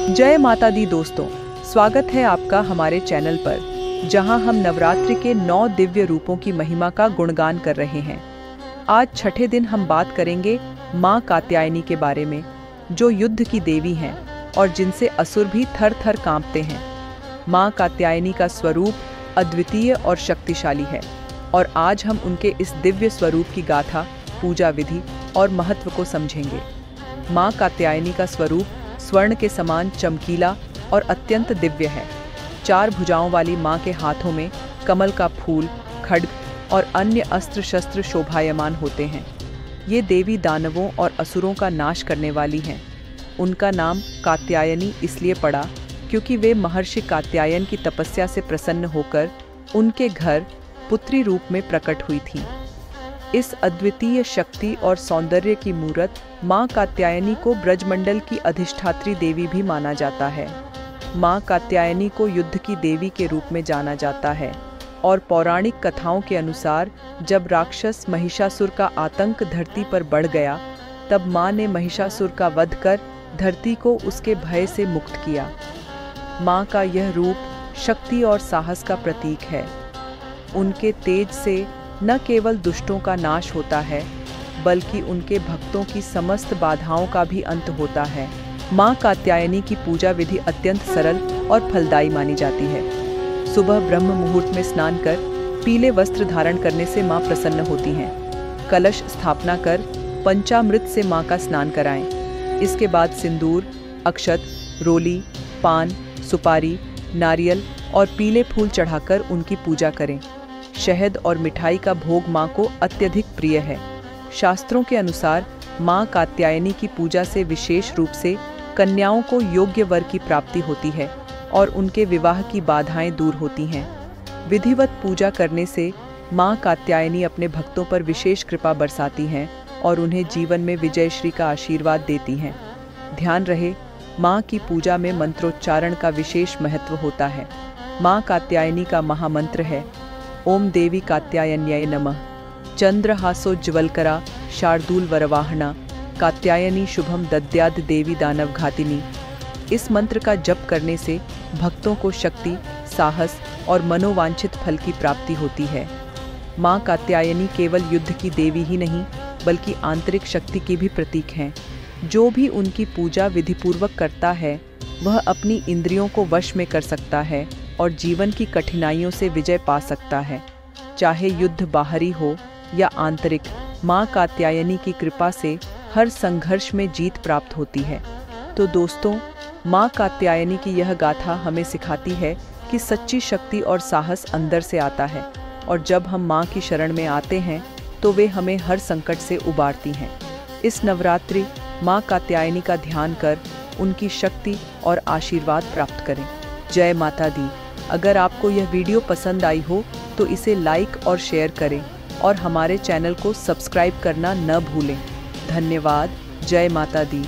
जय माता दी दोस्तों, स्वागत है आपका हमारे चैनल पर, जहां हम नवरात्रि के 9 दिव्य रूपों की महिमा का गुणगान कर रहे हैं। आज छठे दिन हम बात करेंगे मां कात्यायनी के बारे में, जो युद्ध की देवी हैं और जिनसे असुर भी थर थर कांपते हैं। मां कात्यायनी का स्वरूप अद्वितीय और शक्तिशाली है और आज हम उनके इस दिव्य स्वरूप की गाथा, पूजा विधि और महत्व को समझेंगे। मां कात्यायनी का स्वरूप स्वर्ण के समान चमकीला और अत्यंत दिव्य है। 4 भुजाओं वाली मां के हाथों में कमल का फूल, खड्ग और अन्य अस्त्र शस्त्र शोभायमान होते हैं। ये देवी दानवों और असुरों का नाश करने वाली हैं। उनका नाम कात्यायनी इसलिए पड़ा क्योंकि वे महर्षि कात्यायन की तपस्या से प्रसन्न होकर उनके घर पुत्री रूप में प्रकट हुई थीं। इस अद्वितीय शक्ति और सौंदर्य की मूरत मां कात्यायनी को ब्रजमंडल की अधिष्ठात्री देवी भी माना जाता है। मां कात्यायनी को युद्ध की देवी के रूप में जाना जाता है और पौराणिक कथाओं के अनुसार जब राक्षस महिषासुर का आतंक धरती पर बढ़ गया, तब मां ने महिषासुर का वध कर धरती को उसके भय से मुक्त किया। मां का यह रूप शक्ति और साहस का प्रतीक है। उनके तेज से न केवल दुष्टों का नाश होता है, बल्कि उनके भक्तों की समस्त बाधाओं का भी अंत होता है। मां कात्यायनी की पूजा विधि अत्यंत सरल और फलदायी मानी जाती है। सुबह ब्रह्म मुहूर्त में स्नान कर पीले वस्त्र धारण करने से मां प्रसन्न होती हैं। कलश स्थापना कर पंचामृत से मां का स्नान कराएं। इसके बाद सिंदूर, अक्षत, रोली, पान, सुपारी, नारियल और पीले फूल चढ़ाकर उनकी पूजा करें। शहद और मिठाई का भोग मां को अत्यधिक प्रिय है। शास्त्रों के अनुसार मां कात्यायनी की पूजा से विशेष रूप से कन्याओं को योग्य वर की प्राप्ति होती है और उनके विवाह की बाधाएं दूर होती हैं। विधिवत पूजा करने से मां कात्यायनी अपने भक्तों पर विशेष कृपा बरसाती हैं और उन्हें जीवन में विजयश्री का आशीर्वाद देती हैं। ध्यान रहे, मां की पूजा में मंत्रोच्चारण का विशेष महत्व होता है। मां कात्यायनी का महामंत्र है ओम देवी कात्यायन्याय नमः। चंद्रहासोज्ज्वलकरा शार्दूल वरवाहना कात्यायनी शुभम दद्याद देवी दानव घातिनी। इस मंत्र का जप करने से भक्तों को शक्ति, साहस और मनोवांछित फल की प्राप्ति होती है। मां कात्यायनी केवल युद्ध की देवी ही नहीं, बल्कि आंतरिक शक्ति की भी प्रतीक हैं। जो भी उनकी पूजा विधिपूर्वक करता है, वह अपनी इंद्रियों को वश में कर सकता है और जीवन की कठिनाइयों से विजय पा सकता है। चाहे युद्ध बाहरी हो या आंतरिक, मां कात्यायनी की कृपा से हर संघर्ष में जीत प्राप्त होती है। तो दोस्तों, मां कात्यायनी की यह गाथा हमें सिखाती है कि सच्ची शक्ति और साहस अंदर से आता है और जब हम मां की शरण में आते हैं तो वे हमें हर संकट से उबारती हैं। इस नवरात्रि मां कात्यायनी का ध्यान कर उनकी शक्ति और आशीर्वाद प्राप्त करें। जय माता दी। अगर आपको यह वीडियो पसंद आई हो तो इसे लाइक और शेयर करें और हमारे चैनल को सब्सक्राइब करना न भूलें। धन्यवाद। जय माता दी।